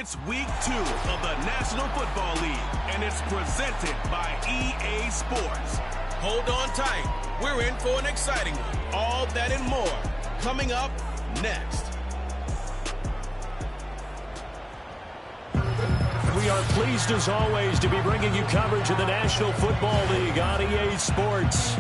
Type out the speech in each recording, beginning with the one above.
It's week 2 of the National Football League, and it's presented by EA Sports. Hold on tight. We're in for an exciting one. All that and more coming up next. We are pleased, as always, to be bringing you coverage of the National Football League on EA Sports.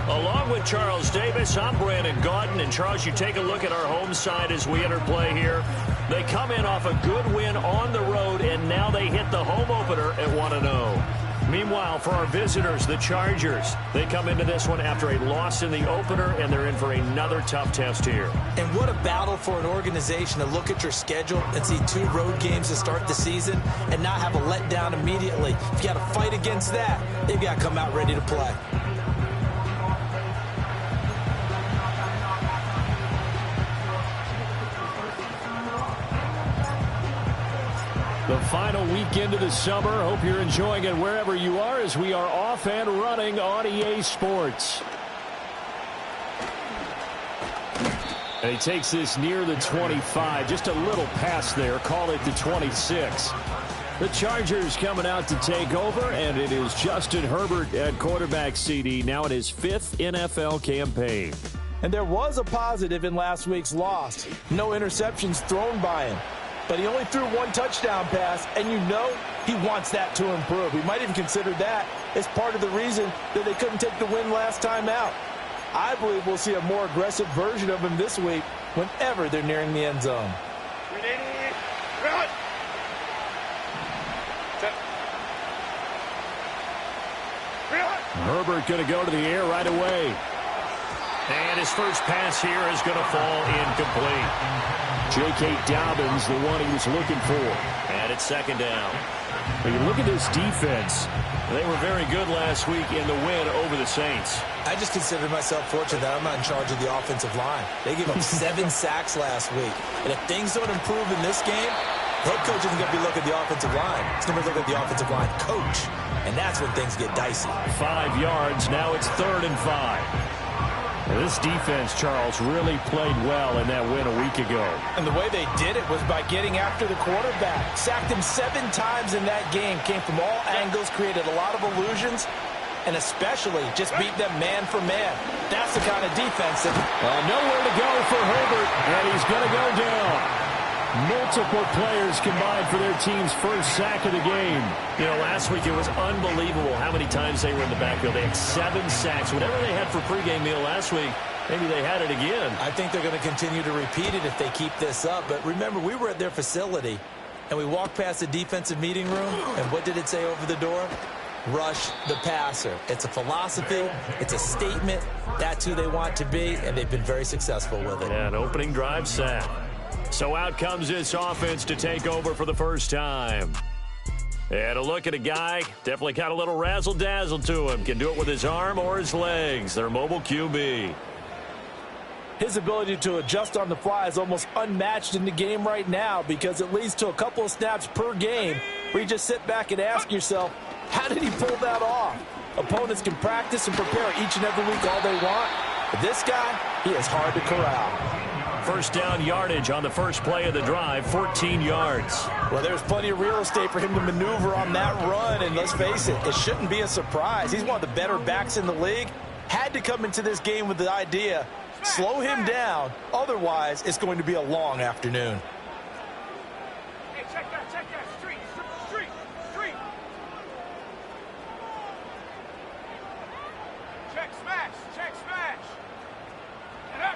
Along with Charles Davis, I'm Brandon Gaudin. And, Charles, you take a look at our home side as we enter play here. They come in off a good win on the road, and now they hit the home opener at 1-0. Meanwhile, for our visitors, the Chargers, they come into this one after a loss in the opener, and they're in for another tough test here. And what a battle for an organization to look at your schedule and see 2 road games to start the season and not have a letdown immediately. If you got to fight against that, they've got to come out ready to play. The final weekend of the summer. Hope you're enjoying it wherever you are as we are off and running on EA Sports. And he takes this near the 25. Just a little pass there. Call it the 26. The Chargers coming out to take over, and it is Justin Herbert at quarterback CD, now in his 5th NFL campaign. And there was a positive in last week's loss. No interceptions thrown by him. But he only threw 1 touchdown pass, and you know he wants that to improve. He might even consider that as part of the reason that they couldn't take the win last time out. I believe we'll see a more aggressive version of him this week whenever they're nearing the end zone. Herbert going to go to the air right away. And his first pass here is going to fall incomplete. J.K. Dobbins, the one he was looking for. And it's second down. When you look at this defense, they were very good last week in the win over the Saints. I just consider myself fortunate that I'm not in charge of the offensive line. They gave up 7 sacks last week. And if things don't improve in this game, head coach isn't going to be looking at the offensive line. He's going to be looking at the offensive line coach. And that's when things get dicey. 5 yards. Now it's 3rd and 5. This defense, Charles, really played well in that win a week ago. And the way they did it was by getting after the quarterback. Sacked him 7 times in that game. Came from all angles, created a lot of illusions, and especially just beat them man for man. That's the kind of defense that... nowhere to go for Herbert, and he's going to go down. Multiple players combined for their team's first sack of the game. You know, last week it was unbelievable how many times they were in the backfield. They had 7 sacks. Whatever they had for pregame meal last week, maybe they had it again. I think they're going to continue to repeat it if they keep this up. But remember, we were at their facility, and we walked past the defensive meeting room, and what did it say over the door? Rush the passer. It's a philosophy. It's a statement. That's who they want to be, and they've been very successful with it. Yeah, an opening drive sack. So out comes this offense to take over for the first time. And a look at a guy, definitely got a little razzle-dazzle to him. Can do it with his arm or his legs. Their mobile QB. His ability to adjust on the fly is almost unmatched in the game right now because it leads to a couple of snaps per game where you just sit back and ask yourself, how did he pull that off? Opponents can practice and prepare each and every week all they want. But this guy, he is hard to corral. First down yardage on the first play of the drive, 14 yards. Well, there's plenty of real estate for him to maneuver on that run, and let's face it, it shouldn't be a surprise. He's one of the better backs in the league. Had to come into this game with the idea, slow him down, otherwise it's going to be a long afternoon. Hey, check that, street. Check smash. Get up.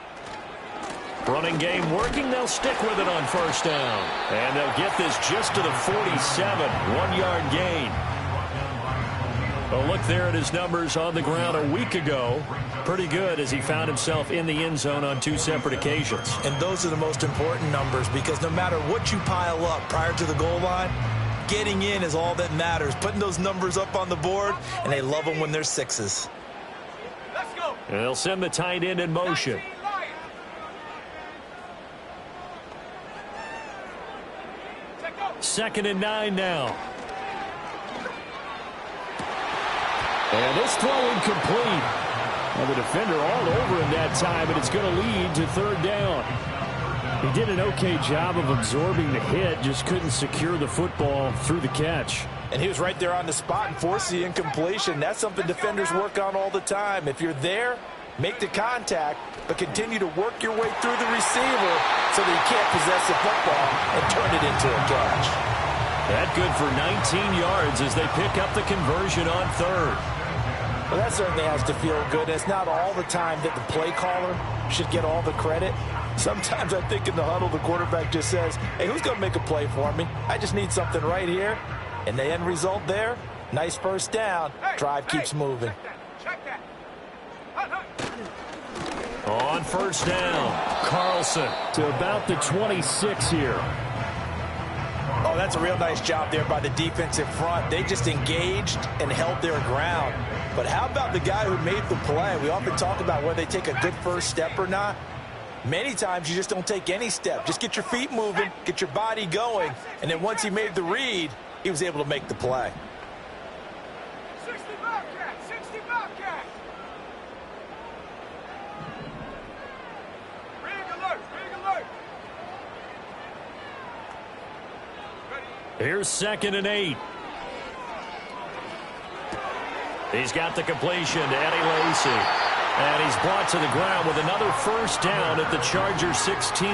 Running game working. They'll stick with it on first down. And they'll get this just to the 47. 1-yard gain. Well, look there at his numbers on the ground a week ago. Pretty good as he found himself in the end zone on 2 separate occasions. And those are the most important numbers because no matter what you pile up prior to the goal line, getting in is all that matters. Putting those numbers up on the board, and they love them when they're 6s. Let's go. And they'll send the tight end in motion. 19 2nd and 9 now. And this throw incomplete. Well, the defender all over him that time, but it's going to lead to 3rd down. He did an okay job of absorbing the hit, just couldn't secure the football through the catch. And he was right there on the spot and forced the incompletion. That's something defenders work on all the time. If you're there, make the contact, but continue to work your way through the receiver so that you can't possess the football and turn it into a catch. That good for 19 yards as they pick up the conversion on third. Well, that certainly has to feel good. It's not all the time that the play caller should get all the credit. Sometimes I think in the huddle, the quarterback just says, hey, who's going to make a play for me? I just need something right here. And the end result there, nice first down. Drive keeps moving. Check that. On first down, Carlson to about the 26 here. Oh, that's a real nice job there by the defensive front. They just engaged and held their ground. But how about the guy who made the play? We often talk about whether they take a good first step or not. Many times you just don't take any step. Just get your feet moving, get your body going, and then once he made the read, he was able to make the play. 60 Bobcat, 60 Bobcat. Rig alert, rig alert. Here's 2nd and 8. He's got the completion to Eddie Lacy. And he's brought to the ground with another first down at the Chargers 16.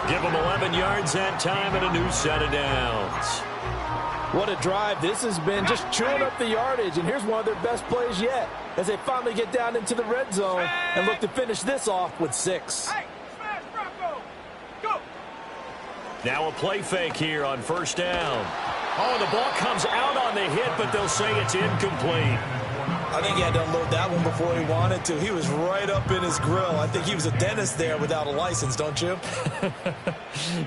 Give him 11 yards that time and a new set of downs. What a drive this has been, just chewing up the yardage. And here's one of their best plays yet as they finally get down into the red zone and look to finish this off with 6. Hey, smash Bronco. Go. Now a play fake here on first down. Oh, the ball comes out on the hit, but they'll say it's incomplete. I think he had to unload that one before he wanted to. He was right up in his grill. I think he was a dentist there without a license, don't you?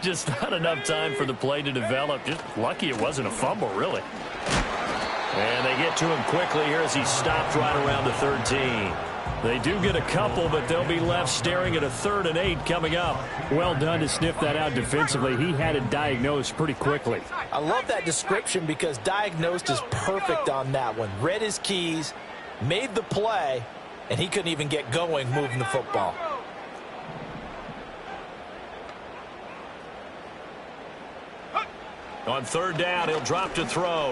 Just not enough time for the play to develop. Just lucky it wasn't a fumble, really. And they get to him quickly here as he stopped right around the 13. They do get a couple, but they'll be left staring at a 3rd and 8 coming up. Well done to sniff that out defensively. He had it diagnosed pretty quickly. I love that description because diagnosed is perfect on that one. Read his keys, made the play, and he couldn't even get going moving the football. On 3rd down, he'll drop to throw.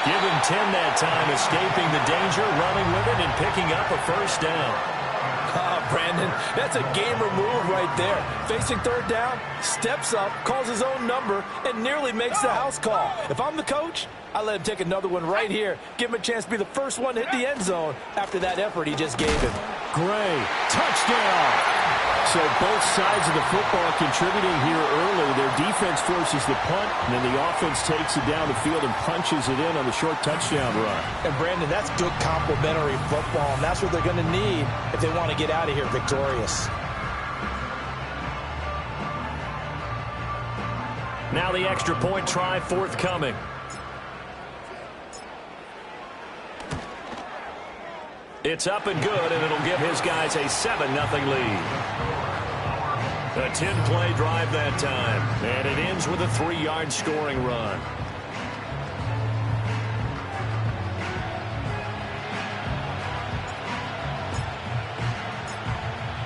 Give him 10 that time, escaping the danger, running with it, and picking up a first down. Brandon, that's a gamer move right there. Facing 3rd down, steps up, calls his own number, and nearly makes the house call. If I'm the coach, I let him take another one right here. Give him a chance to be the first one to hit the end zone after that effort he just gave him. Gray, touchdown! So both sides of the football contributing here early. Their defense forces the punt, and then the offense takes it down the field and punches it in on the short touchdown run. And, Brandon, that's good complementary football, and that's what they're going to need if they want to get out of here victorious. Now the extra point try forthcoming. It's up and good, and it'll give his guys a 7-0 lead. A 10-play drive that time, and it ends with a 3-yard scoring run.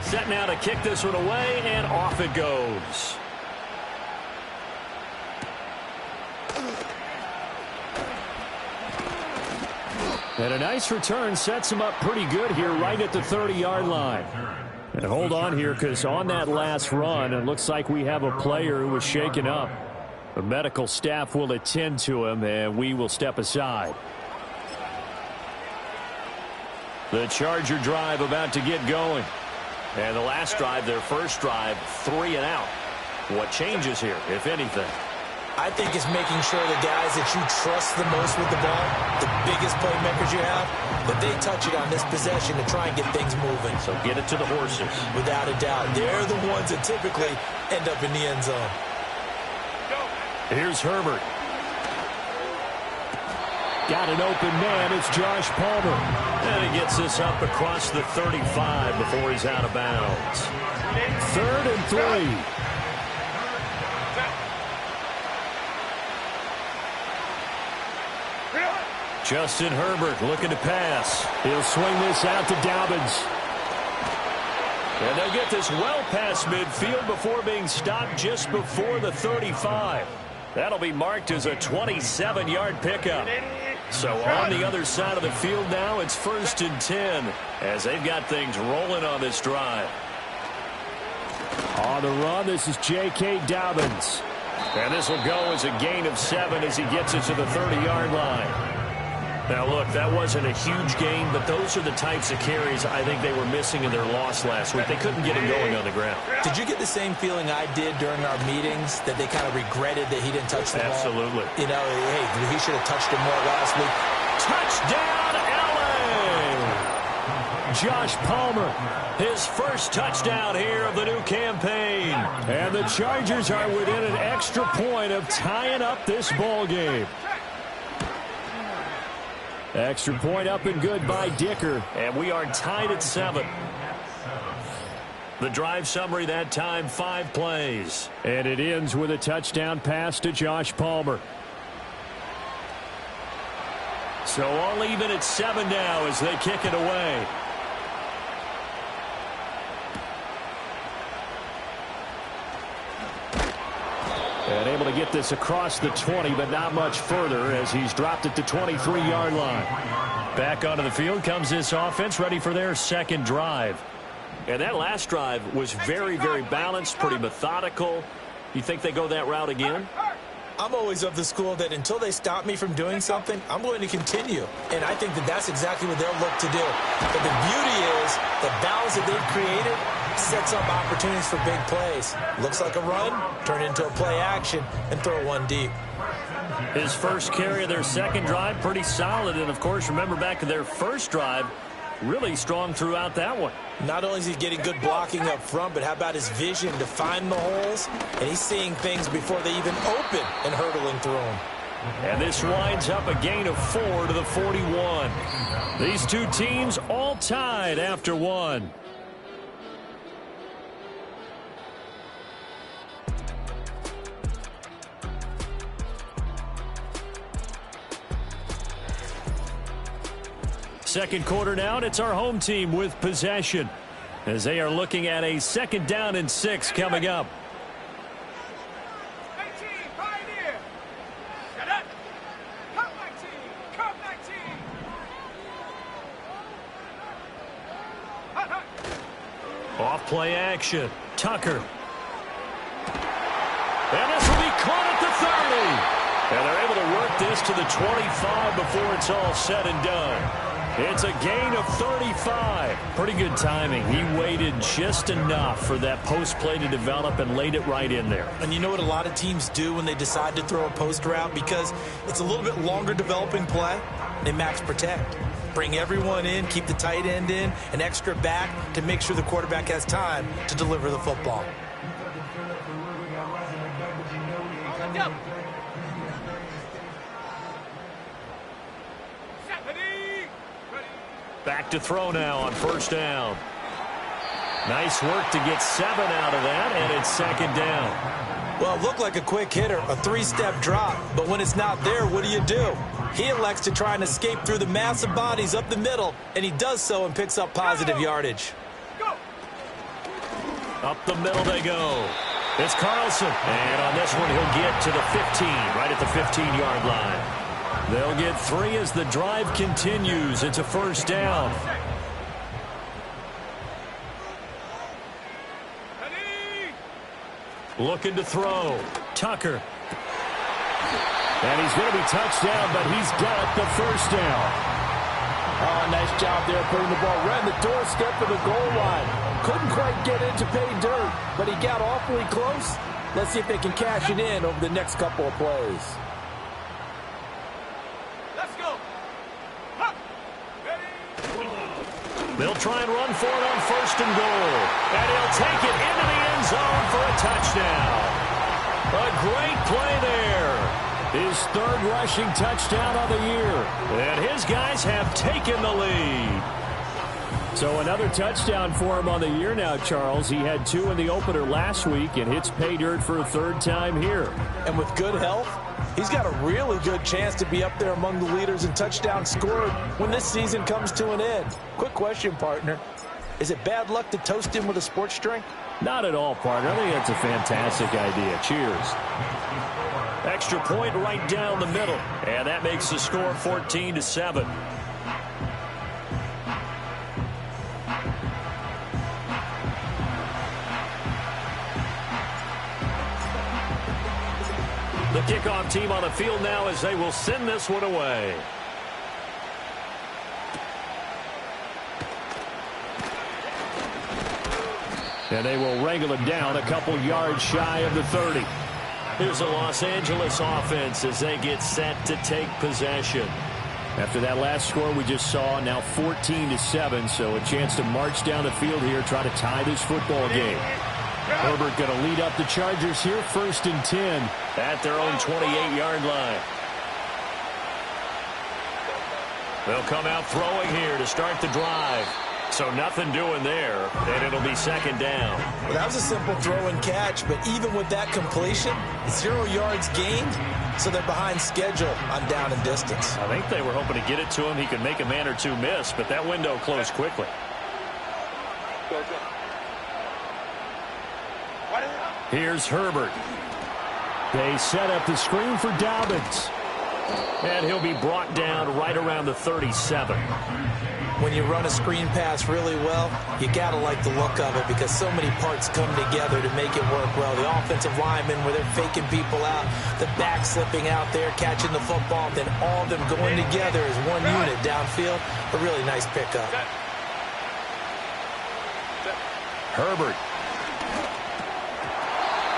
Set now to kick this one away, and off it goes. And a nice return sets him up pretty good here right at the 30-yard line. And hold on here, because on that last run, it looks like we have a player who was shaken up. The medical staff will attend to him, and we will step aside. The Charger drive about to get going. And the last drive, their first drive, 3 and out. What changes here, if anything? I think it's making sure the guys that you trust the most with the ball, the biggest playmakers you have, that they touch it on this possession to try and get things moving. So get it to the horses. Without a doubt. They're the ones that typically end up in the end zone. Here's Herbert. Got an open man. It's Josh Palmer. And he gets this up across the 35 before he's out of bounds. 3rd and 3. Justin Herbert looking to pass. He'll swing this out to Dobbins. And they'll get this well past midfield before being stopped just before the 35. That'll be marked as a 27-yard pickup. So on the other side of the field now, it's 1st and 10 as they've got things rolling on this drive. On the run, this is J.K. Dobbins. And this will go as a gain of 7 as he gets it to the 30-yard line. Now, look, that wasn't a huge gain, but those are the types of carries I think they were missing in their loss last week. They couldn't get him going on the ground. Did you get the same feeling I did during our meetings, that they kind of regretted that he didn't touch the ball? Absolutely. You know, hey, he should have touched it more last week. Touchdown, L.A. Josh Palmer, his first touchdown here of the new campaign. And the Chargers are within an extra point of tying up this ball game. Extra point up and good by Dicker. And we are tied at 7. The drive summary that time, 5 plays. And it ends with a touchdown pass to Josh Palmer. So all even at 7 now as they kick it away. And able to get this across the 20, but not much further as he's dropped it to 23-yard line. Back onto the field comes this offense, ready for their second drive. And that last drive was very, very balanced, pretty methodical. You think they go that route again? I'm always of the school that until they stop me from doing something, I'm going to continue. And I think that that's exactly what they'll look to do. But the beauty is the balance that they've created sets up opportunities for big plays. Looks like a run, turn into a play action, and throw one deep. His first carry of their second drive, pretty solid. And, of course, remember back to their first drive, really strong throughout that one. Not only is he getting good blocking up front, but how about his vision to find the holes? And he's seeing things before they even open and hurdling through them. And this winds up a gain of 4 to the 41. These two teams all tied after 1. Second quarter now, and it's our home team with possession as they are looking at a 2nd down and 6 coming up. 19, Pioneer. Shut up. Come 19. Come 19. Hut, hut. Off play action. Tucker. And this will be caught at the 30. And they're able to work this to the 25 before it's all said and done. It's a gain of 35. Pretty good timing. He waited just enough for that post play to develop and laid it right in there. And you know what a lot of teams do when they decide to throw a post route? Because it's a little bit longer developing play. They max protect. Bring everyone in, keep the tight end in, an extra back to make sure the quarterback has time to deliver the football. Go. Back to throw now on 1st down. Nice work to get 7 out of that, and it's 2nd down. Well, it looked like a quick hitter, a 3-step drop, but when it's not there, what do? He elects to try and escape through the massive bodies up the middle, and he does so and picks up positive yardage. Go. Up the middle they go. It's Carlson, and on this one he'll get to the 15, right at the 15-yard line. They'll get 3 as the drive continues. It's a 1st down. Looking to throw. Tucker. And he's going to be touched down, but he's got the 1st down. Oh, nice job there putting the ball right in the doorstep of the goal line. Couldn't quite get in to pay dirt, but he got awfully close. Let's see if they can cash it in over the next couple of plays. They'll try and run for it on 1st and goal. And he'll take it into the end zone for a touchdown. A great play there. His 3rd rushing touchdown of the year. And his guys have taken the lead. So another touchdown for him on the year now, Charles. He had 2 in the opener last week and hits pay dirt for a 3rd time here. And with good health, he's got a really good chance to be up there among the leaders in touchdowns scored when this season comes to an end. Quick question, partner. Is it bad luck to toast him with a sports drink? Not at all, partner. I think that's a fantastic idea. Cheers. Extra point right down the middle. And that makes the score 14-7. The kickoff team on the field now as they will send this one away. And they will wrangle him down a couple yards shy of the 30. Here's the Los Angeles offense as they get set to take possession. After that last score we just saw, now 14-7, so a chance to march down the field here, try to tie this football game. Herbert going to lead up the Chargers here, 1st and 10. At their own 28-yard line. They'll come out throwing here to start the drive. So nothing doing there, and it'll be 2nd down. Well, that was a simple throw and catch, but even with that completion, 0 yards gained, so they're behind schedule on down and distance. I think they were hoping to get it to him. He could make a man or two miss, but that window closed quickly. Here's Herbert. They set up the screen for Dobbins. And he'll be brought down right around the 37. When you run a screen pass really well, you got to like the look of it because so many parts come together to make it work well. The offensive linemen, where they're faking people out, the back slipping out there, catching the football, then all of them going together as one unit downfield. A really nice pickup. Herbert.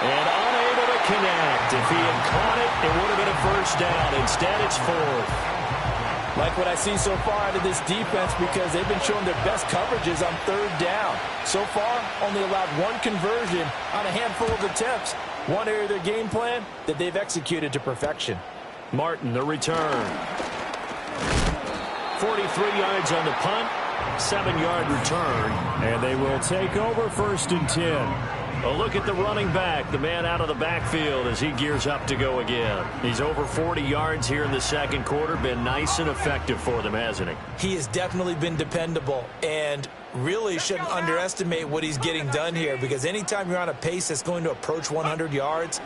And unable to connect. If he had caught it, it would have been a 1st down. Instead, it's 4th. Like what I see so far out of this defense because they've been showing their best coverages on 3rd down. So far, only allowed 1 conversion on a handful of attempts. One area of their game plan that they've executed to perfection. Martin, the return. 43 yards on the punt, 7-yard return. And they will take over 1st and 10. A look at the running back, the man out of the backfield as he gears up to go again. He's over 40 yards here in the 2nd quarter. Been nice and effective for them, hasn't he? He has definitely been dependable and really shouldn't underestimate what he's getting done here because anytime you're on a pace that's going to approach 100 yards,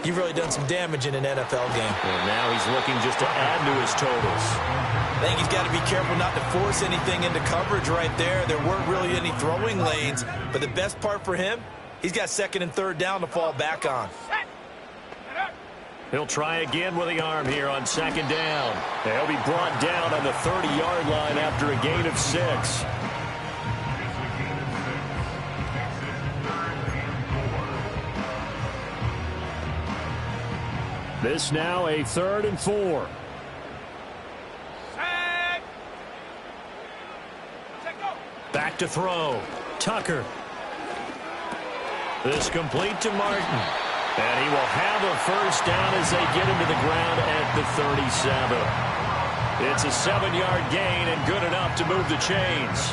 you've really done some damage in an NFL game. And now he's looking just to add to his totals. I think he's got to be careful not to force anything into coverage right there. There weren't really any throwing lanes, but the best part for him, he's got 2nd and 3rd down to fall back on. He'll try again with the arm here on 2nd down. He'll be brought down on the 30-yard line after a gain of 6. This now a 3rd and 4. Back to throw. Tucker. This complete to Martin. And he will have a 1st down as they get him to the ground at the 37. It's a 7-yard gain and good enough to move the chains.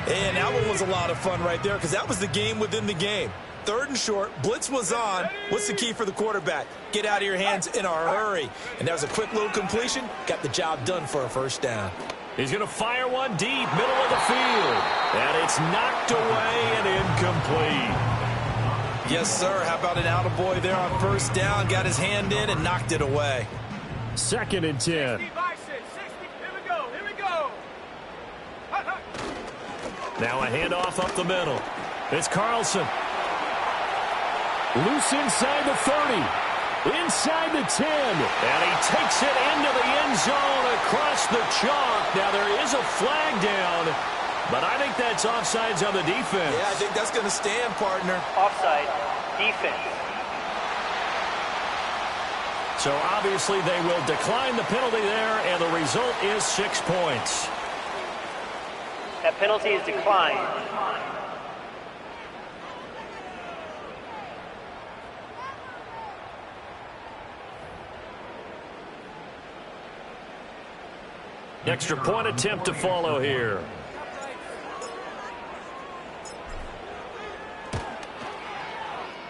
And that one was a lot of fun right there because that was the game within the game. 3rd and short, blitz was on. What's the key for the quarterback? Get out of your hands in a hurry. And that was a quick little completion. Got the job done for a 1st down. He's going to fire one deep, middle of the field. And it's knocked away and incomplete. Yes, sir. How about an attaboy there on 1st down? Got his hand in and knocked it away. 2nd and 10. Here we go. Now a handoff up the middle. It's Carlson. Loose inside the 30. Inside the 10. And he takes it into the end zone across the chalk. Now there is a flag down, but I think that's offsides on the defense. Yeah, I think that's going to stand, partner. Offside, defense. So obviously they will decline the penalty there, and the result is 6 points. That penalty is declined. Extra point attempt to follow here.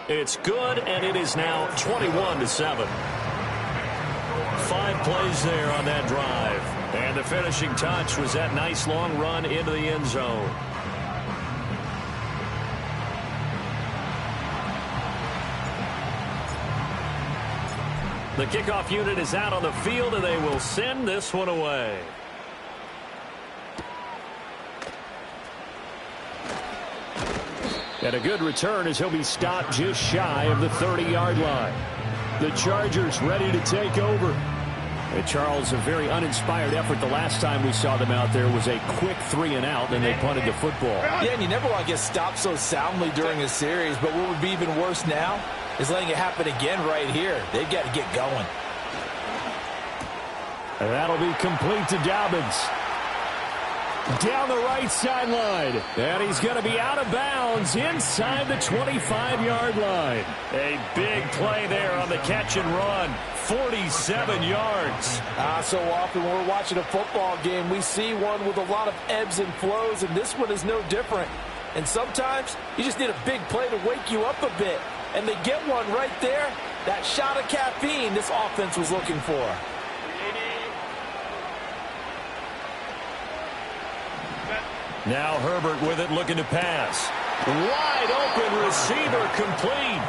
It's good, and it is now 21-7. 5 plays there on that drive. And the finishing touch was that nice long run into the end zone. The kickoff unit is out on the field, and they will send this one away. And a good return as he'll be stopped just shy of the 30-yard line. The Chargers ready to take over. And Charles, a very uninspired effort. The last time we saw them out there was a quick 3-and-out, and they punted the football. Yeah, and you never want to get stopped so soundly during a series, but what would be even worse now is letting it happen again right here. They've got to get going. And that'll be complete to Dobbins. Down the right sideline. And he's going to be out of bounds inside the 25-yard line. A big play there on the catch and run. 47 yards. So often when we're watching a football game, we see one with a lot of ebbs and flows, and this one is no different. And sometimes you just need a big play to wake you up a bit. And they get one right there. That shot of caffeine this offense was looking for. Now Herbert with it, looking to pass. Wide open receiver, complete.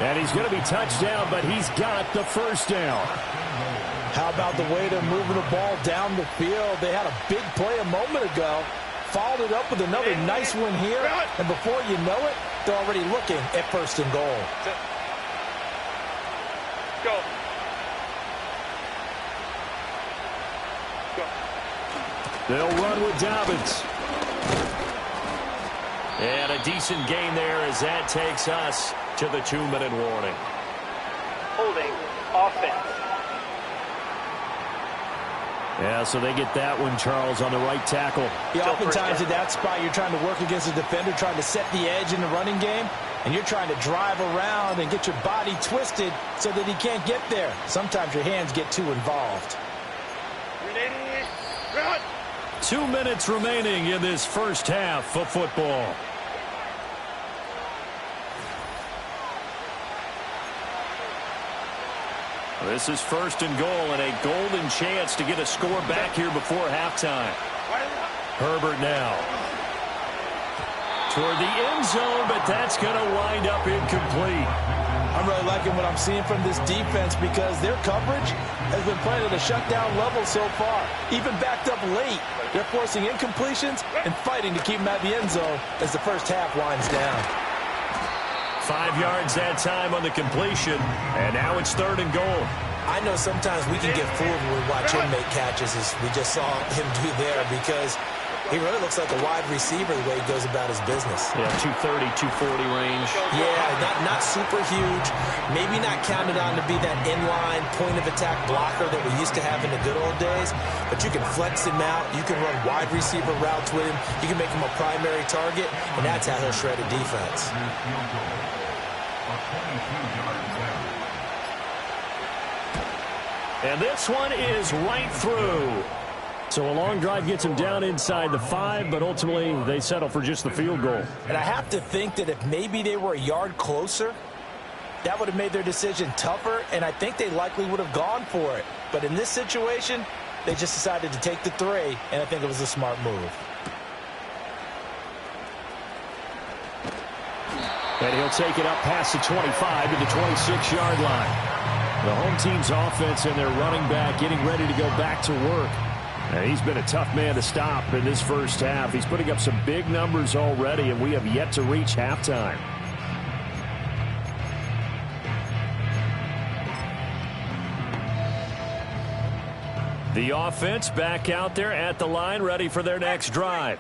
And he's going to be touched down, but he's got the first down. How about the way they're moving the ball down the field? They had a big play a moment ago, followed it up with another nice one here, and before you know it, they're already looking at first and goal. Go. They'll run with Dobbins. And a decent gain there as that takes us to the 2-minute warning. Holding offense. Yeah, so they get that one, Charles, on the right tackle. Yeah, oftentimes at that spot, you're trying to work against a defender, trying to set the edge in the running game, and you're trying to drive around and get your body twisted so that he can't get there. Sometimes your hands get too involved. 2 minutes remaining in this first half of football. This is first and goal, and a golden chance to get a score back here before halftime. Herbert now toward the end zone, but that's going to wind up incomplete. I'm really liking what I'm seeing from this defense because their coverage has been playing at a shutdown level so far. Even backed up late, they're forcing incompletions and fighting to keep them at the end zone as the first half winds down. 5 yards that time on the completion, and now it's third and goal. I know sometimes we can get fooled when we watch him make catches, as we just saw him do there, because he really looks like a wide receiver the way he goes about his business. Yeah, 230, 240 range. Yeah, not super huge. Maybe not counted on to be that inline point-of-attack blocker that we used to have in the good old days. But you can flex him out. You can run wide receiver routes with him. You can make him a primary target, and that's how he'll shred a defense. And this one is right through. So a long drive gets them down inside the 5, but ultimately they settle for just the field goal. And I have to think that if maybe they were a yard closer, that would have made their decision tougher, and I think they likely would have gone for it. But in this situation, they just decided to take the 3, and I think it was a smart move. And he'll take it up past the 25 to the 26-yard line. The home team's offense and their running back getting ready to go back to work. And he's been a tough man to stop in this first half. He's putting up some big numbers already, and we have yet to reach halftime. The offense back out there at the line, ready for their next drive.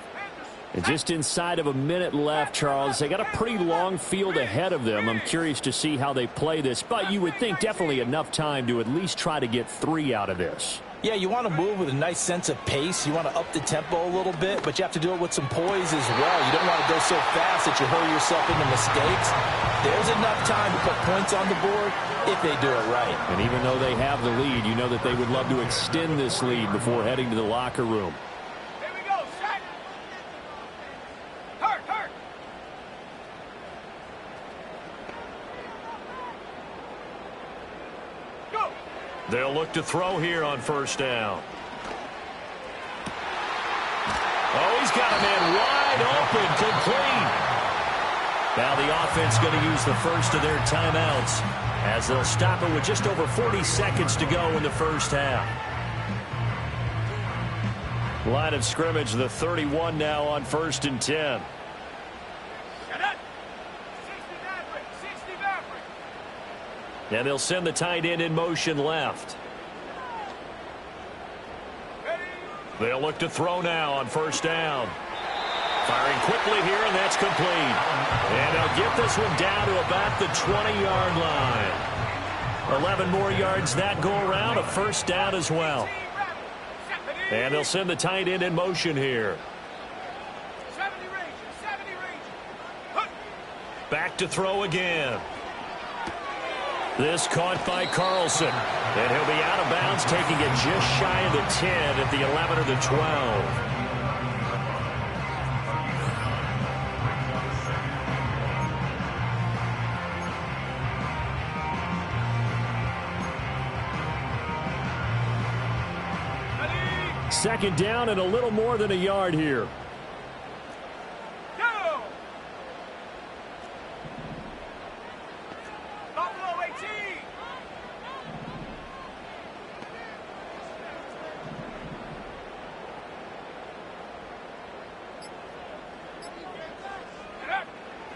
And just inside of a minute left, Charles. They got a pretty long field ahead of them. I'm curious to see how they play this, but you would think definitely enough time to at least try to get 3 out of this. Yeah, you want to move with a nice sense of pace. You want to up the tempo a little bit, but you have to do it with some poise as well. You don't want to go so fast that you hurry yourself into mistakes. There's enough time to put points on the board if they do it right. And even though they have the lead, you know that they would love to extend this lead before heading to the locker room. Here we go, set. Hurt. Go. They'll look to throw here on first down. He's got a man wide open, complete. Now the offense going to use the first of their timeouts as they'll stop it with just over 40 seconds to go in the first half. Line of scrimmage, the 31 now on 1st and 10. And they'll send the tight end in motion left. They'll look to throw now on 1st down. Firing quickly here, and that's complete. And they'll get this one down to about the 20-yard line. 11 more yards that go around, a 1st down as well. And they'll send the tight end in motion here. Back to throw again. This caught by Carlson. And he'll be out of bounds, taking it just shy of the 10 at the 11 or the 12. Second down and a little more than a yard here. Go! Buffalo 18!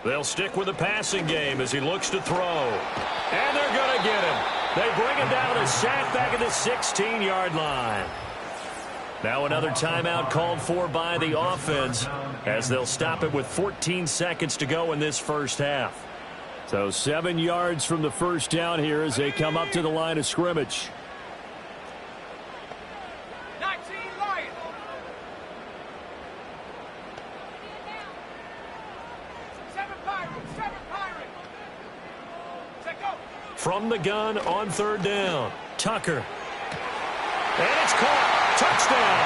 They'll stick with the passing game as he looks to throw. And they're going to get him. They bring him down with a sack back at the 16-yard line. Now another timeout called for by the offense as they'll stop it with 14 seconds to go in this first half. So 7 yards from the first down here as they come up to the line of scrimmage. 19 Lions! Seven Pirates! Set go! From the gun on 3rd down, Tucker. And it's caught. Touchdown.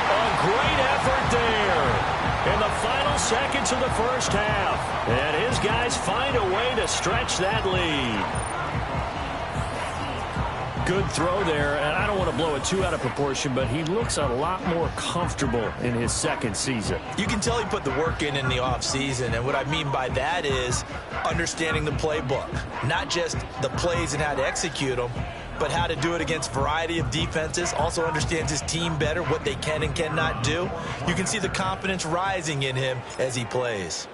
A great effort there in the final seconds of the first half. And his guys find a way to stretch that lead. Good throw there, and I don't want to blow it too out of proportion, but he looks a lot more comfortable in his second season. You can tell he put the work in the offseason, and what I mean by that is understanding the playbook. Not just the plays and how to execute them, but how to do it against a variety of defenses. Also understands his team better, what they can and cannot do. You can see the confidence rising in him as he plays.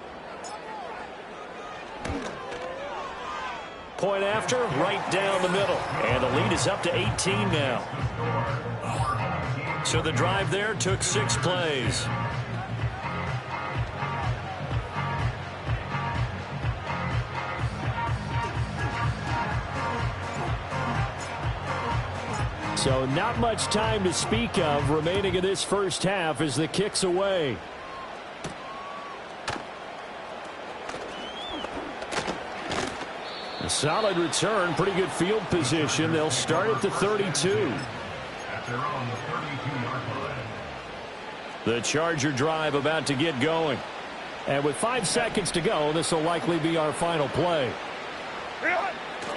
Point after, right down the middle. And the lead is up to 18 now. So the drive there took 6 plays. So not much time to speak of remaining in this first half as the kick's away. A solid return, pretty good field position. They'll start at the 32. The Charger drive about to get going. And with 5 seconds to go, this will likely be our final play.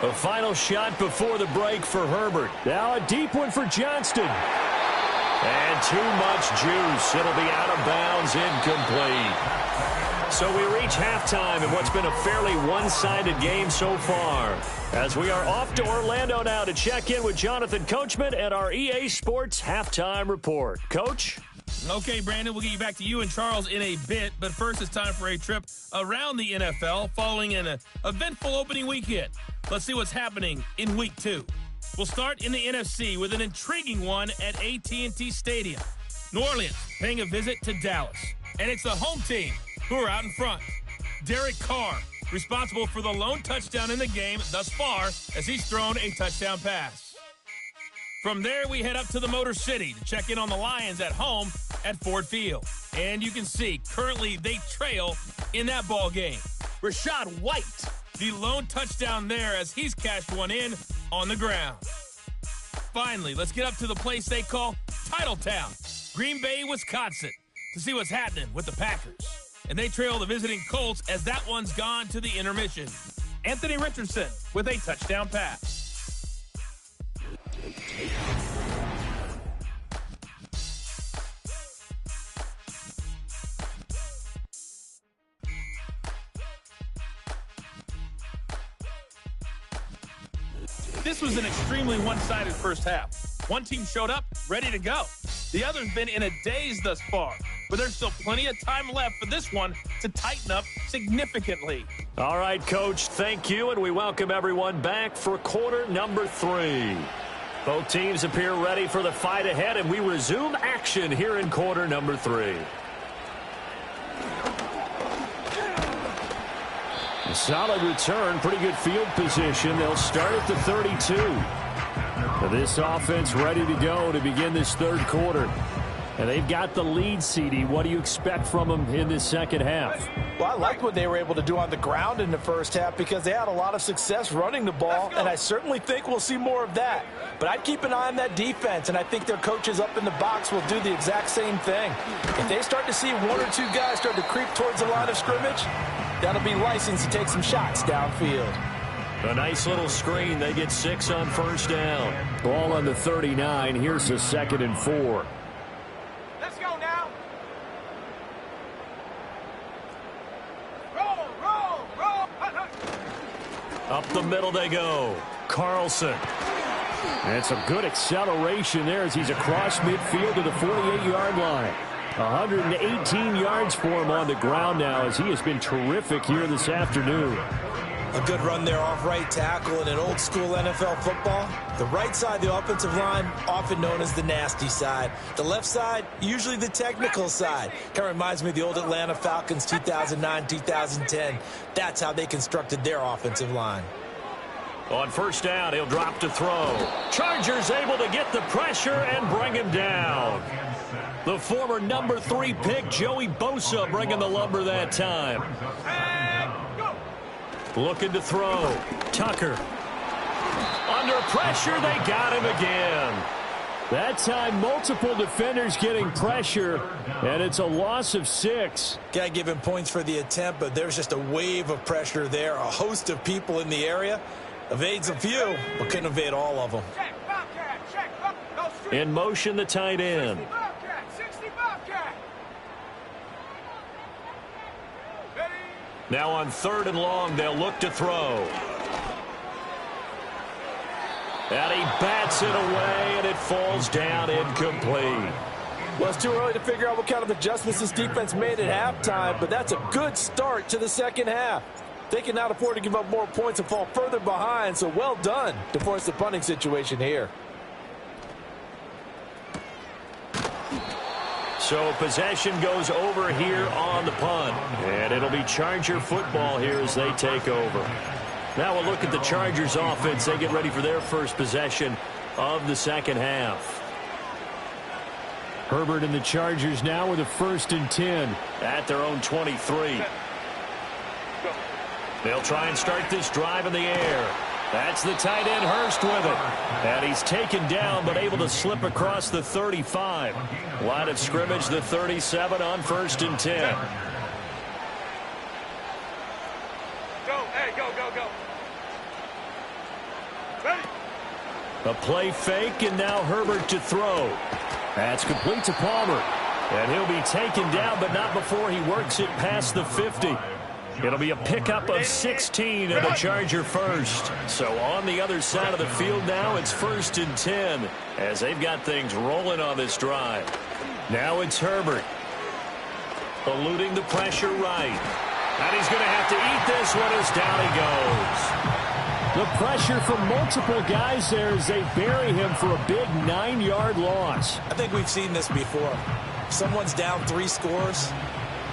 A final shot before the break for Herbert. Now a deep one for Johnston. And too much juice. It'll be out of bounds, incomplete. So we reach halftime in what's been a fairly one-sided game so far. As we are off to Orlando now to check in with Jonathan Coachman and our EA Sports Halftime Report. Coach? Okay, Brandon, we'll get you back to you and Charles in a bit. But first, it's time for a trip around the NFL following an eventful opening weekend. Let's see what's happening in Week 2. We'll start in the NFC with an intriguing one at AT&T Stadium. New Orleans paying a visit to Dallas. And it's the home team who are out in front. Derek Carr, responsible for the lone touchdown in the game thus far as he's thrown a touchdown pass. From there, we head up to the Motor City to check in on the Lions at home at Ford Field. And you can see, currently, they trail in that ball game. Rashad White, the lone touchdown there as he's cashed one in on the ground. Finally, let's get up to the place they call Titletown, Green Bay, Wisconsin, to see what's happening with the Packers. And they trail the visiting Colts as that one's gone to the intermission. Anthony Richardson with a touchdown pass. This was an extremely one-sided first half. One team showed up, ready to go. The other's been in a daze thus far, but there's still plenty of time left for this one to tighten up significantly. All right, Coach, thank you, and we welcome everyone back for quarter number 3. Both teams appear ready for the fight ahead, and we resume action here in quarter number 3. A solid return, pretty good field position. They'll start at the 32. This offense ready to go to begin this third quarter. And they've got the lead, CD. What do you expect from them in this second half? Well, I liked what they were able to do on the ground in the first half because they had a lot of success running the ball, and I certainly think we'll see more of that. But I'd keep an eye on that defense, and I think their coaches up in the box will do the exact same thing. If they start to see one or two guys start to creep towards the line of scrimmage, that'll be license to take some shots downfield. A nice little screen. They get 6 on first down. Ball on the 39. Here's a 2nd and 4. Let's go now. Roll. Up the middle they go. Carlson. And some good acceleration there as he's across midfield to the 48-yard line. 118 yards for him on the ground now as he has been terrific here this afternoon. A good run there off right tackle in an old school NFL football. The right side of the offensive line, often known as the nasty side. The left side, usually the technical side. Kind of reminds me of the old Atlanta Falcons 2009-2010. That's how they constructed their offensive line. On first down, he'll drop to throw. Chargers able to get the pressure and bring him down. The former number 3 pick, Joey Bosa, bringing the lumber that time. Looking to throw. Tucker. Under pressure, they got him again. That time, multiple defenders getting pressure, and it's a loss of 6. Got to give him points for the attempt, but there's just a wave of pressure there. A host of people in the area. Evades a few, but couldn't evade all of them. In motion, the tight end. Now on 3rd and long, they'll look to throw. And he bats it away, and it falls down incomplete. Well, it's too early to figure out what kind of adjustments this defense made at halftime, but that's a good start to the second half. They can now afford to give up more points and fall further behind, so well done to force the punting situation here. So possession goes over here on the punt. And it'll be Charger football here as they take over. Now we'll look at the Chargers offense. They get ready for their first possession of the second half. Herbert and the Chargers now with a 1st and 10. At their own 23. They'll try and start this drive in the air. That's the tight end Hurst with it. And he's taken down but able to slip across the 35. Line of scrimmage, the 37 on 1st and 10. Go. Ready? A play fake, and now Herbert to throw. That's complete to Palmer. And he'll be taken down, but not before he works it past the 50. It'll be a pickup of 16 and a Charger first. So on the other side of the field now, it's 1st and 10 as they've got things rolling on this drive. Now it's Herbert. Eluding the pressure right. And he's going to have to eat this one as down he goes. The pressure from multiple guys there as they bury him for a big 9-yard loss. I think we've seen this before. Someone's down 3 scores.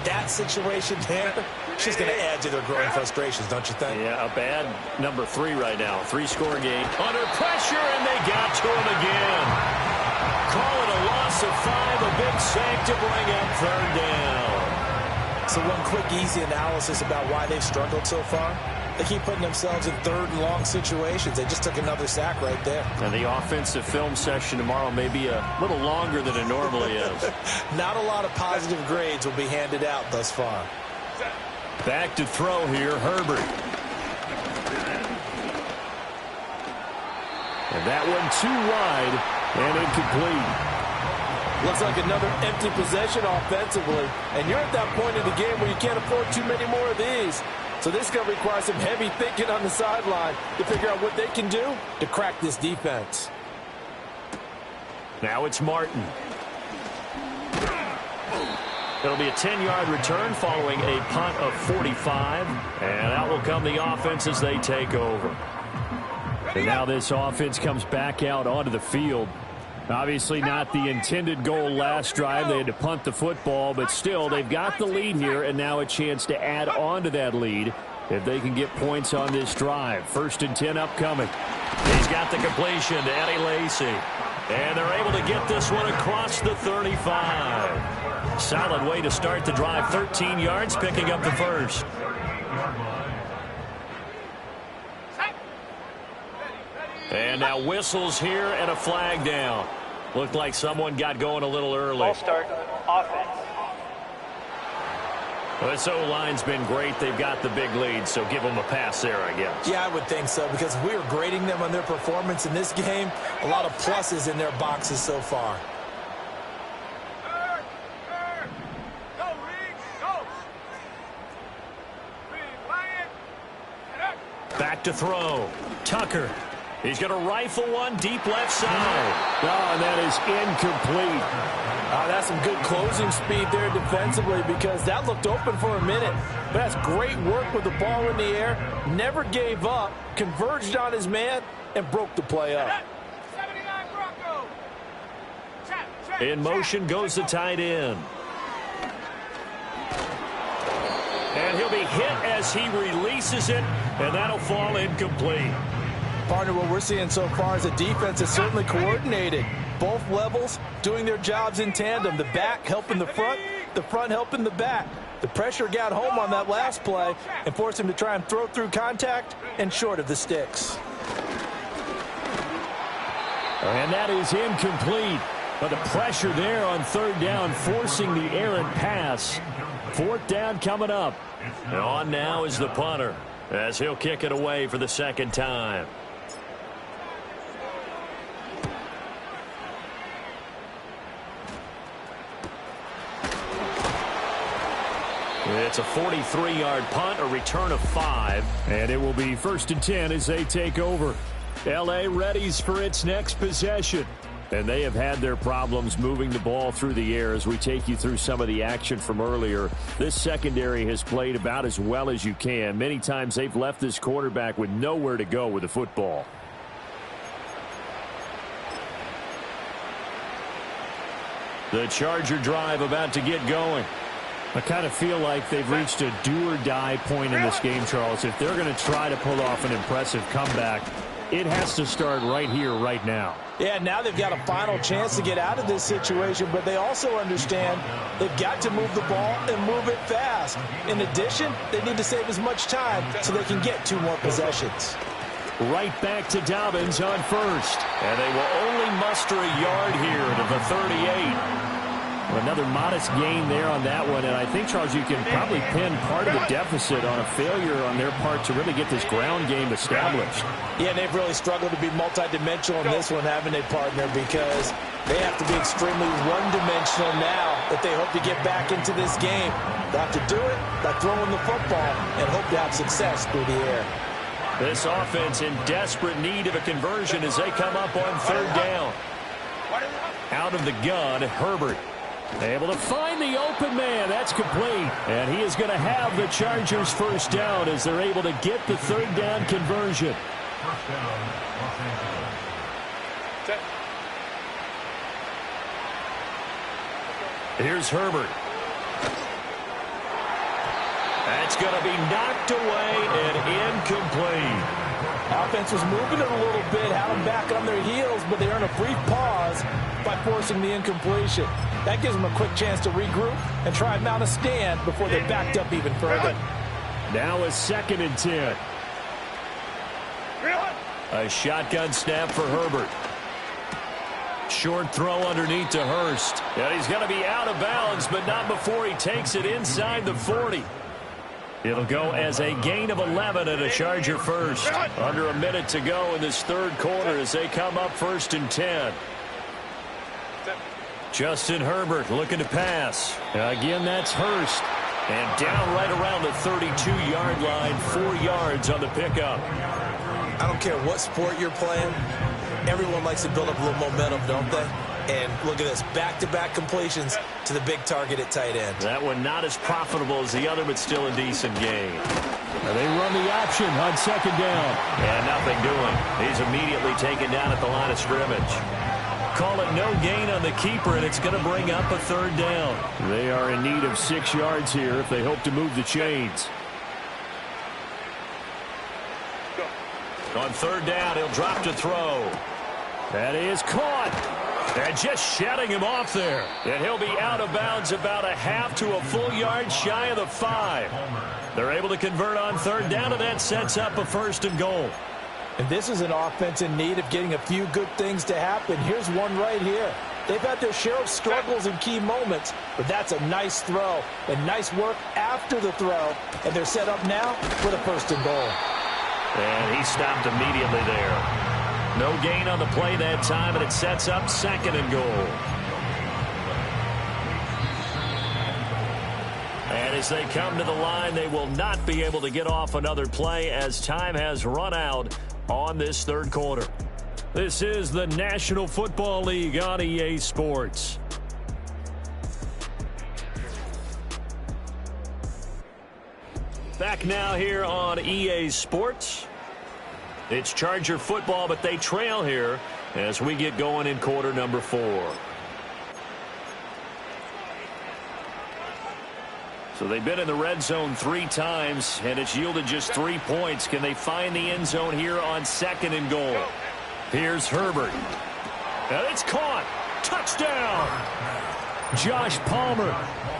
That situation there, it's just going to add to their growing frustrations, don't you think? Yeah, a bad number 3 right now. 3-score game. Under pressure, and they got to him again. Call it a loss of 5, a big sack to bring up 3rd down. So one quick, easy analysis about why they've struggled so far. They keep putting themselves in 3rd and long situations. They just took another sack right there. And the offensive film session tomorrow may be a little longer than it normally is. Not a lot of positive grades will be handed out thus far. Back to throw here, Herbert. And that one too wide and incomplete. Looks like another empty possession offensively. And you're at that point in the game where you can't afford too many more of these. So this is going to require some heavy thinking on the sideline to figure out what they can do to crack this defense. Now it's Martin. It'll be a 10-yard return following a punt of 45. And out will come the offense as they take over. And now this offense comes back out onto the field. Obviously not the intended goal last drive. They had to punt the football, but still they've got the lead here, and now a chance to add on to that lead if they can get points on this drive. 1st and 10 upcoming. He's got the completion to Eddie Lacy. And they're able to get this one across the 35. Solid way to start the drive. 13 yards, picking up the first. And now whistles here and a flag down. Looked like someone got going a little early. Ball start, offense. Well, this O-line's been great. They've got the big lead, so give them a pass there, I guess. Yeah, I would think so, because if we were grading them on their performance in this game, a lot of pluses in their boxes so far. Back to throw. Tucker. He's going to rifle one deep left side. Oh, and that is incomplete. That's some good closing speed there defensively, because that looked open for a minute. But that's great work with the ball in the air. Never gave up, converged on his man, and broke the play up. In motion goes the tight end. And he'll be hit as he releases it, and that'll fall incomplete. Partner, what we're seeing so far is a defense that's certainly coordinated. Both levels doing their jobs in tandem. The back helping the front helping the back. The pressure got home on that last play and forced him to try and throw through contact and short of the sticks. And that is incomplete. But the pressure there on 3rd down, forcing the errant pass. 4th down coming up. And on now is the punter, as he'll kick it away for the 2nd time. It's a 43-yard punt, a return of 5. And it will be 1st and 10 as they take over. L.A. readies for its next possession. And they have had their problems moving the ball through the air as we take you through some of the action from earlier. This secondary has played about as well as you can. Many times they've left this quarterback with nowhere to go with the football. The Charger drive about to get going. I kind of feel like they've reached a do-or-die point in this game, Charles. If they're going to try to pull off an impressive comeback, it has to start right here, right now. Yeah, now they've got a final chance to get out of this situation, but they also understand they've got to move the ball and move it fast. In addition, they need to save as much time so they can get 2 more possessions. Right back to Dobbins on 1st. And they will only muster a yard here to the 38. Another modest gain there on that one, and I think, Charles, you can probably pin part of the deficit on a failure on their part to really get this ground game established. Yeah, and they've really struggled to be multidimensional in this one, haven't they, partner, because they have to be extremely one-dimensional now if they hope to get back into this game. They'll have to do it by throwing the football and hope to have success through the air. This offense in desperate need of a conversion as they come up on 3rd down. Out of the gun, Herbert. Able to find the open man. That's complete. And he is going to have the Chargers 1st down as they're able to get the 3rd down conversion. Here's Herbert. That's going to be knocked away and incomplete. Offense was moving it a little bit, had them back on their heels, but they earn a brief pause by forcing the incompletion. That gives them a quick chance to regroup and try and mount a stand before they're backed up even further. Now a 2nd and 10. A shotgun snap for Herbert. Short throw underneath to Hurst. And he's going to be out of bounds, but not before he takes it inside the 40. It'll go as a gain of 11 and a Charger first. Under a minute to go in this 3rd quarter as they come up 1st and 10. Justin Herbert looking to pass. Again, that's Hurst. And down right around the 32-yard line, 4 yards on the pickup. I don't care what sport you're playing. Everyone likes to build up a little momentum, don't they? And look at this, back-to-back completions to the big target at tight end. That one not as profitable as the other, but still a decent game. They run the option on second down. And nothing doing. He's immediately taken down at the line of scrimmage. Call it no gain on the keeper, and it's going to bring up a third down. They are in need of 6 yards here if they hope to move the chains. On third down, he'll drop to throw. That is caught. And just shutting him off there. And he'll be out of bounds about a half to a full yard shy of the 5. They're able to convert on third down, and that sets up a 1st and goal. And this is an offense in need of getting a few good things to happen. Here's one right here. They've had their share of struggles in key moments, but that's a nice throw and nice work after the throw. And they're set up now with a 1st and goal. And he stopped immediately there. No gain on the play that time, and it sets up 2nd and goal. And as they come to the line, they will not be able to get off another play as time has run out on this third quarter. This is the National Football League on EA Sports. Back now here on EA Sports. It's Charger football, but they trail here as we get going in quarter number 4. So they've been in the red zone 3 times, and it's yielded just 3 points. Can they find the end zone here on 2nd and goal? Here's Herbert. And it's caught. Touchdown. Josh Palmer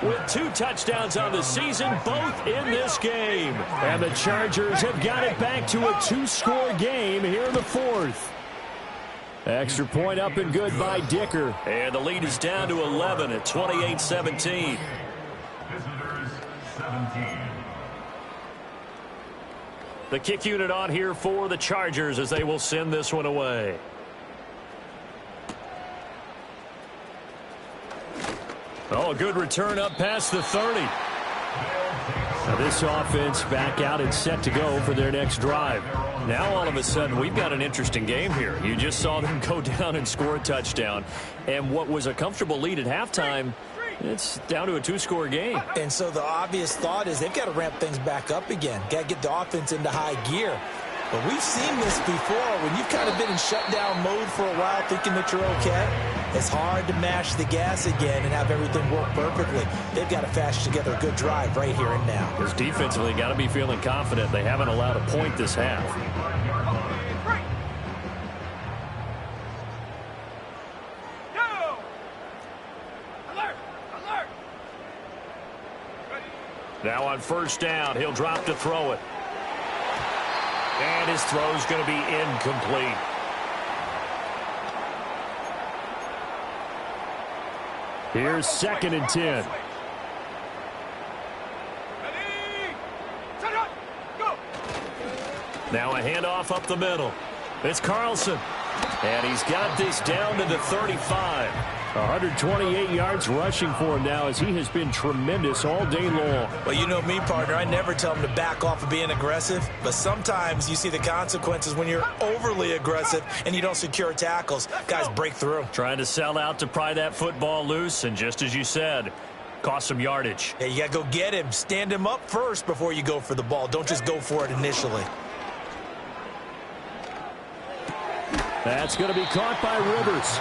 with 2 touchdowns on the season, both in this game. And the Chargers have got it back to a 2-score game here in the 4th. Extra point up and good by Dicker. And the lead is down to 11 at 28-17. The kick unit on here for the Chargers as they will send this one away. Oh, a good return up past the 30. Now this offense back out and set to go for their next drive. Now all of a sudden we've got an interesting game here. You just saw them go down and score a touchdown. And what was a comfortable lead at halftime, it's down to a 2-score game. And so the obvious thought is they've got to ramp things back up again. Got to get the offense into high gear. But we've seen this before. When you've kind of been in shutdown mode for a while thinking that you're okay, it's hard to mash the gas again and have everything work perfectly. They've got to fashion together a good drive right here and now. Because defensively, got to be feeling confident. They haven't allowed a point this half. Now on 1st down, he'll drop to throw it. And his throw's going to be incomplete. Here's 2nd and 10. Now a handoff up the middle. It's Carlson. And he's got this down to the 35. 128 yards rushing for him now as he has been tremendous all day long. Well, you know me, partner. I never tell him to back off of being aggressive, but sometimes you see the consequences when you're overly aggressive and you don't secure tackles. Guys break through. Trying to sell out to pry that football loose, and just as you said, cost some yardage. Yeah, you got to go get him. Stand him up first before you go for the ball. Don't just go for it initially. That's going to be caught by Rivers.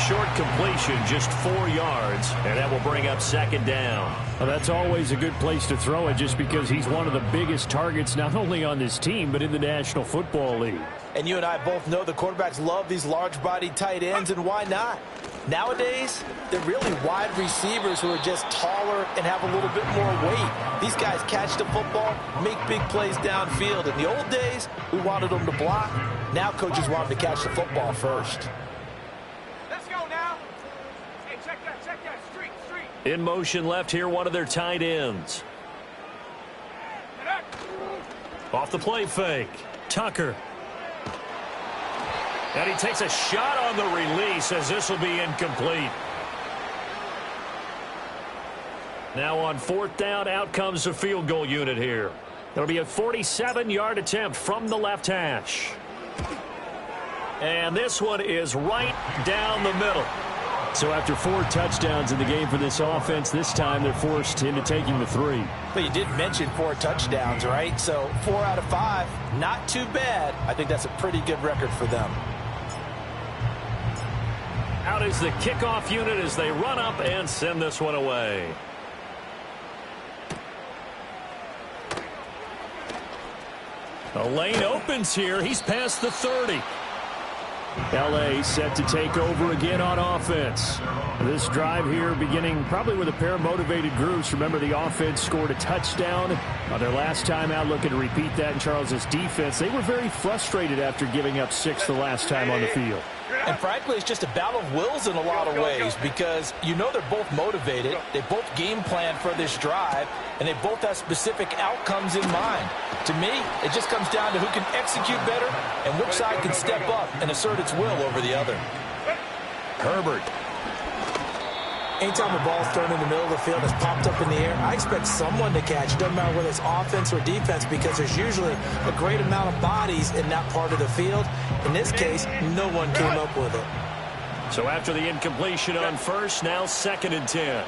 Short completion, just 4 yards, and that will bring up 2nd down. Well, that's always a good place to throw it just because he's one of the biggest targets not only on this team but in the National Football League. And you and I both know the quarterbacks love these large-bodied tight ends, and why not? Nowadays, they're really wide receivers who are just taller and have a little bit more weight. These guys catch the football, make big plays downfield. In the old days, we wanted them to block. Now coaches want them to catch the football first. In motion left here, one of their tight ends. Off the play fake. Tucker. And he takes a shot on the release as this will be incomplete. Now on 4th down, out comes the field goal unit here. It'll be a 47-yard attempt from the left hash. And this one is right down the middle. So after 4 touchdowns in the game for this offense, this time they're forced into taking the 3. But you did mention 4 touchdowns, right? So 4 out of 5, not too bad. I think that's a pretty good record for them. Out is the kickoff unit as they run up and send this one away. The lane opens here. He's past the 30. L.A. set to take over again on offense. This drive here beginning probably with a pair of motivated groups. Remember, the offense scored a touchdown on their last time out, looking to repeat that in Charles's defense. They were very frustrated after giving up 6 the last time on the field. And frankly, it's just a battle of wills in a lot of ways because you know they're both motivated. They both game plan for this drive, and they both have specific outcomes in mind. To me, it just comes down to who can execute better and which side can step up and assert its will over the other. Herbert. Anytime a ball's thrown in the middle of the field that's popped up in the air, I expect someone to catch. It doesn't matter whether it's offense or defense because there's usually a great amount of bodies in that part of the field. In this case, no one came up with it. So after the incompletion on first, now 2nd and 10.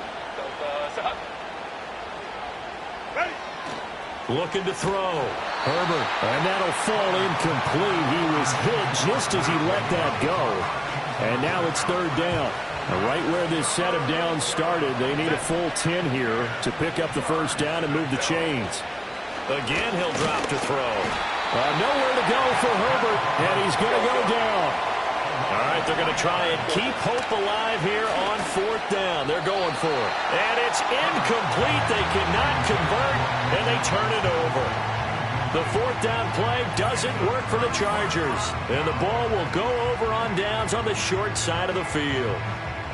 Looking to throw. Herbert. And that'll fall incomplete. He was hit just as he let that go. And now it's 3rd down. Right where this set of downs started, they need a full 10 here to pick up the 1st down and move the chains. Again, he'll drop to throw. Nowhere to go for Herbert, and he's going to go down. All right, they're going to try and keep hope alive here on 4th down. They're going for it. And it's incomplete. They cannot convert, and they turn it over. The 4th down play doesn't work for the Chargers, and the ball will go over on downs on the short side of the field.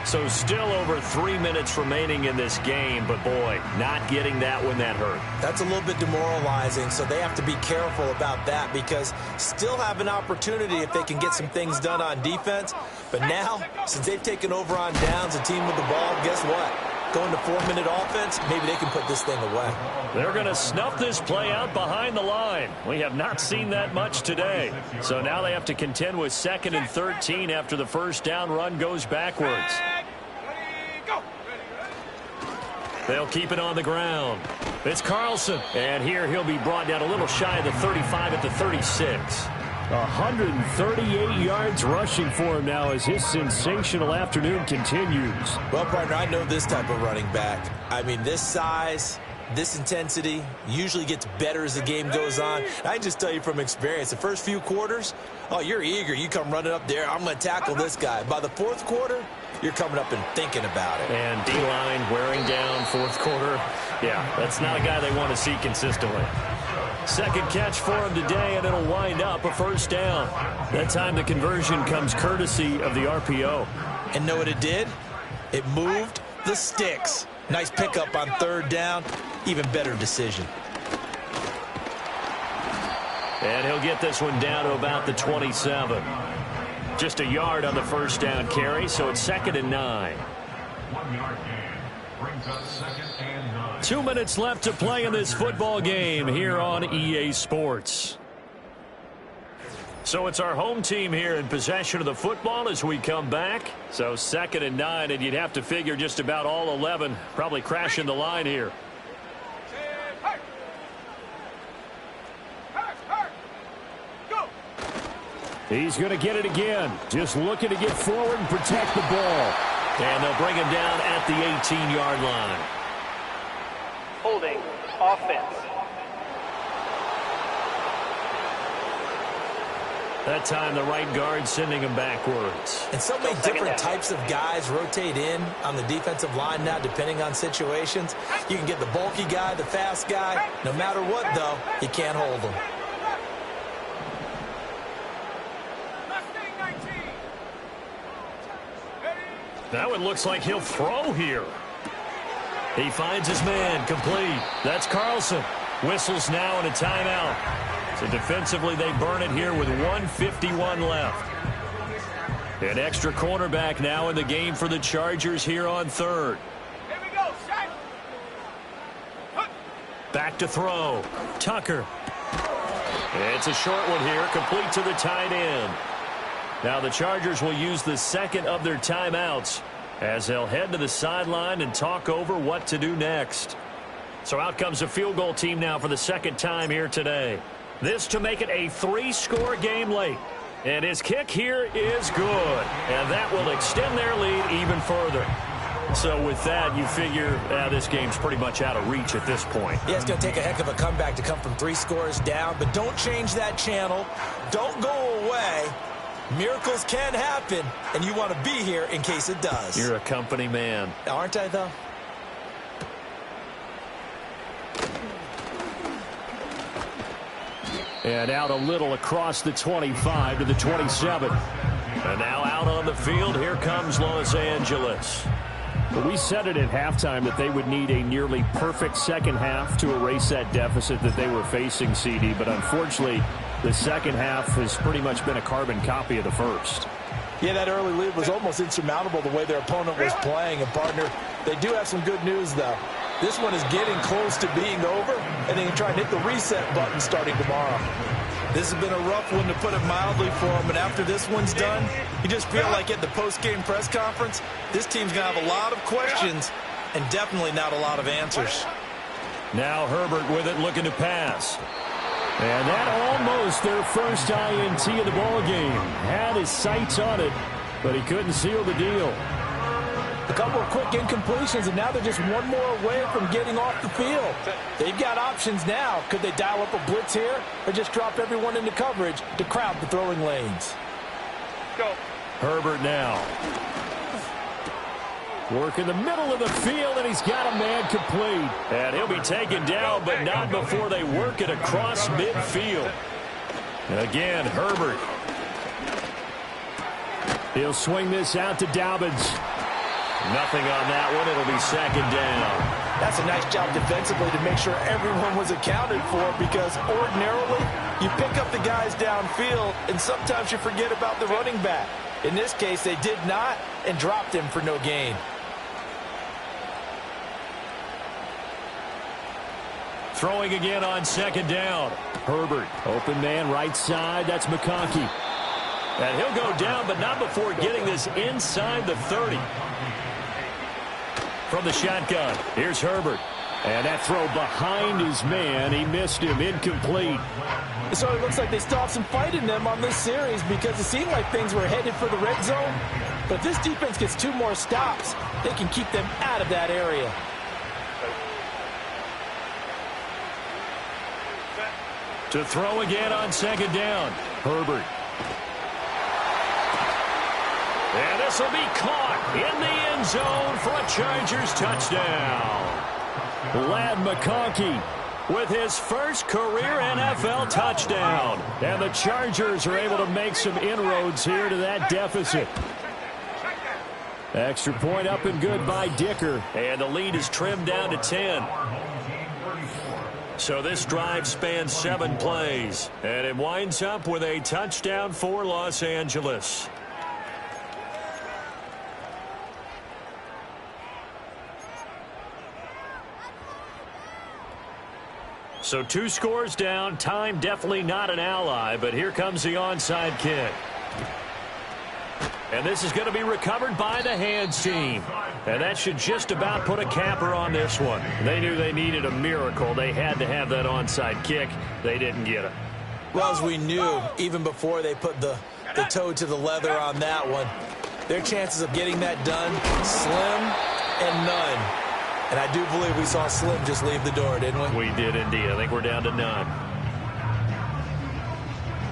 So still over 3 minutes remaining in this game, but boy, not getting that one that hurt. That's a little bit demoralizing, so they have to be careful about that because still have an opportunity if they can get some things done on defense. But now, since they've taken over on downs, a team with the ball, guess what? Going to 4-minute offense, maybe they can put this thing away. They're going to snuff this play out behind the line. We have not seen that much today. So now they have to contend with 2nd and 13 after the 1st down run goes backwards. They'll keep it on the ground. It's Carlson. And here he'll be brought down a little shy of the 35 at the 36. 138 yards rushing for him now as his sensational afternoon continues. Well, partner, I know this type of running back. I mean, this size, this intensity usually gets better as the game goes on. I can just tell you from experience, the first few quarters, oh, you're eager. You come running up there. I'm going to tackle this guy. By the 4th quarter, you're coming up and thinking about it. And D-line wearing down 4th quarter. Yeah, that's not a guy they want to see consistently. 2nd catch for him today, and it'll wind up a 1st down. That time the conversion comes courtesy of the RPO. And know what it did? It moved the sticks. Nice pickup on 3rd down. Even better decision. And he'll get this one down to about the 27. Just a yard on the 1st down carry, so it's 2nd and 9. 1-yard gain brings us 2nd and 9. 2 minutes left to play in this football game here on EA Sports. So it's our home team here in possession of the football as we come back. So 2nd and 9, and you'd have to figure just about all 11 probably crashing the line here. He's going to get it again. Just looking to get forward and protect the ball. And they'll bring him down at the 18-yard line. Holding offense. That time the right guard sending him backwards. And so many different types of guys rotate in on the defensive line now depending on situations. You can get the bulky guy, the fast guy. No matter what, though, you can't hold them. That one looks like he'll throw here. He finds his man, complete. That's Carlson. Whistles now and a timeout. So defensively they burn it here with 1:51 left. An extra cornerback now in the game for the Chargers here on 3rd. Here we go, set. Back to throw. Tucker. It's a short one here, complete to the tight end. Now the Chargers will use the second of their timeouts as they'll head to the sideline and talk over what to do next. So out comes a field goal team now for the second time here today. This to make it a 3-score game late. And his kick here is good. And that will extend their lead even further. So with that, you figure this game's pretty much out of reach at this point. Yeah, it's going to take a heck of a comeback to come from 3 scores down. But don't change that channel. Don't go away. Miracles can happen, and you want to be here in case it does. You're a company man. Aren't I, though? And out a little across the 25 to the 27. And now out on the field, here comes Los Angeles. But we said it at halftime that they would need a nearly perfect second half to erase that deficit that they were facing, CD. But unfortunately, the second half has pretty much been a carbon copy of the first. Yeah, that early lead was almost insurmountable the way their opponent was playing. And, partner, they do have some good news, though. This one is getting close to being over, and they can try and hit the reset button starting tomorrow. This has been a rough one, to put it mildly, for them. And after this one's done, you just feel like at the post-game press conference, this team's going to have a lot of questions and definitely not a lot of answers. Now Herbert with it, looking to pass. And that almost their first INT of the ball game. Had his sights on it, but he couldn't seal the deal. A couple of quick incompletions, and now they're just one more away from getting off the field. They've got options now. Could they dial up a blitz here or just drop everyone into coverage to crowd the throwing lanes? Go. Herbert now. Work in the middle of the field, and he's got a man complete. And he'll be taken down, but not before they work it across midfield. Again, Herbert. He'll swing this out to Dobbins. Nothing on that one. It'll be second down. That's a nice job defensively to make sure everyone was accounted for, because ordinarily you pick up the guys downfield and sometimes you forget about the running back. In this case, they did not and dropped him for no gain. Throwing again on second down. Herbert, open man right side. That's McConkey. And he'll go down, but not before getting this inside the 30. From the shotgun, here's Herbert. And that throw behind his man, he missed him, incomplete. So it looks like they still have some fight in them on this series, because it seemed like things were headed for the red zone. But if this defense gets 2 more stops, they can keep them out of that area. To throw again on second down. Herbert. And this will be caught in the end zone for a Chargers touchdown. Lad McConkey with his first career NFL touchdown. And the Chargers are able to make some inroads here to that deficit. Extra point up and good by Dicker. And the lead is trimmed down to 10. So this drive spans 7 plays. And it winds up with a touchdown for Los Angeles. So 2 scores down. Time definitely not an ally, but here comes the onside kick. And this is going to be recovered by the hands team. And that should just about put a capper on this one. They knew they needed a miracle. They had to have that onside kick. They didn't get it. Well, as we knew, even before they put the toe to the leather on that one, their chances of getting that done, slim and none. And I do believe we saw Slim just leave the door, didn't we? We did indeed. I think we're down to none.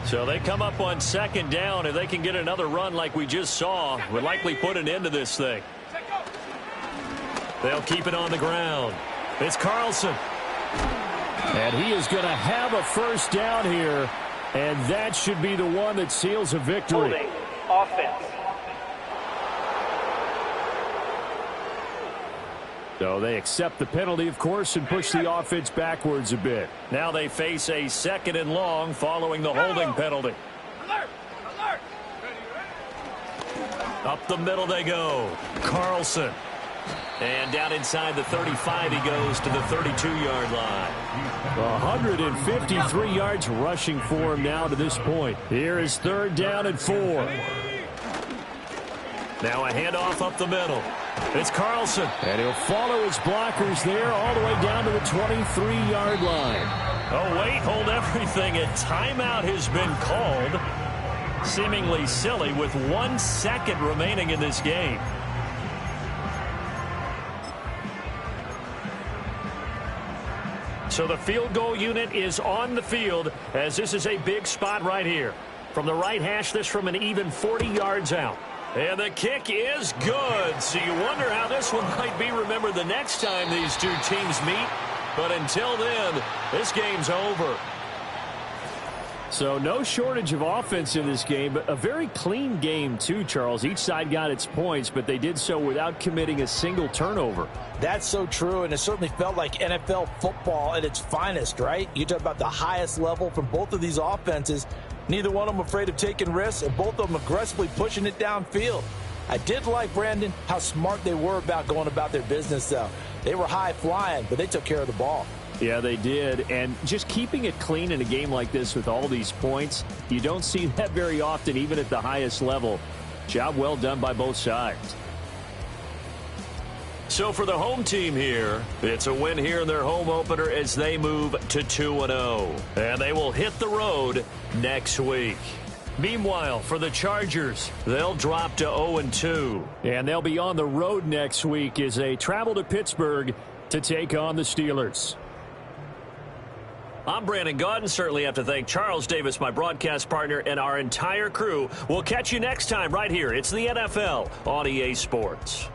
So they come up on second down. If they can get another run like we just saw, would likely put an end to this thing. They'll keep it on the ground. It's Carlson. And he is going to have a first down here. And that should be the one that seals a victory. Holding. Offense. So they accept the penalty, of course, and push the offense backwards a bit. Now they face a 2nd and long following the holding penalty. Alert! Alert! Up the middle they go. Carlson. And down inside the 35, he goes to the 32-yard line. 153 yards rushing for him now to this point. Here is 3rd down and 4. Now a handoff up the middle. It's Carlson. And he'll follow his blockers there all the way down to the 23-yard line. Oh, wait, hold everything. A timeout has been called. Seemingly silly with 1 second remaining in this game. So the field goal unit is on the field as this is a big spot right here. From the right hash, this from an even 40 yards out. And the kick is good. So you wonder how this one might be remembered the next time these two teams meet. But until then, this game's over. So no shortage of offense in this game, but a very clean game too, Charles. Each side got its points, but they did so without committing a single turnover. That's so true, and it certainly felt like NFL football at its finest, right? You talk about the highest level from both of these offenses. Neither one of them afraid of taking risks, and both of them aggressively pushing it downfield. I did like, Brandon, how smart they were about going about their business, though. They were high flying, but they took care of the ball. Yeah, they did. And just keeping it clean in a game like this with all these points, you don't see that very often, even at the highest level. Job well done by both sides. So for the home team here, it's a win here in their home opener as they move to 2-0. And they will hit the road next week. Meanwhile, for the Chargers, they'll drop to 0-2. And they'll be on the road next week as they travel to Pittsburgh to take on the Steelers. I'm Brandon Gaudin. Certainly have to thank Charles Davis, my broadcast partner, and our entire crew. We'll catch you next time right here. It's the NFL on EA Sports.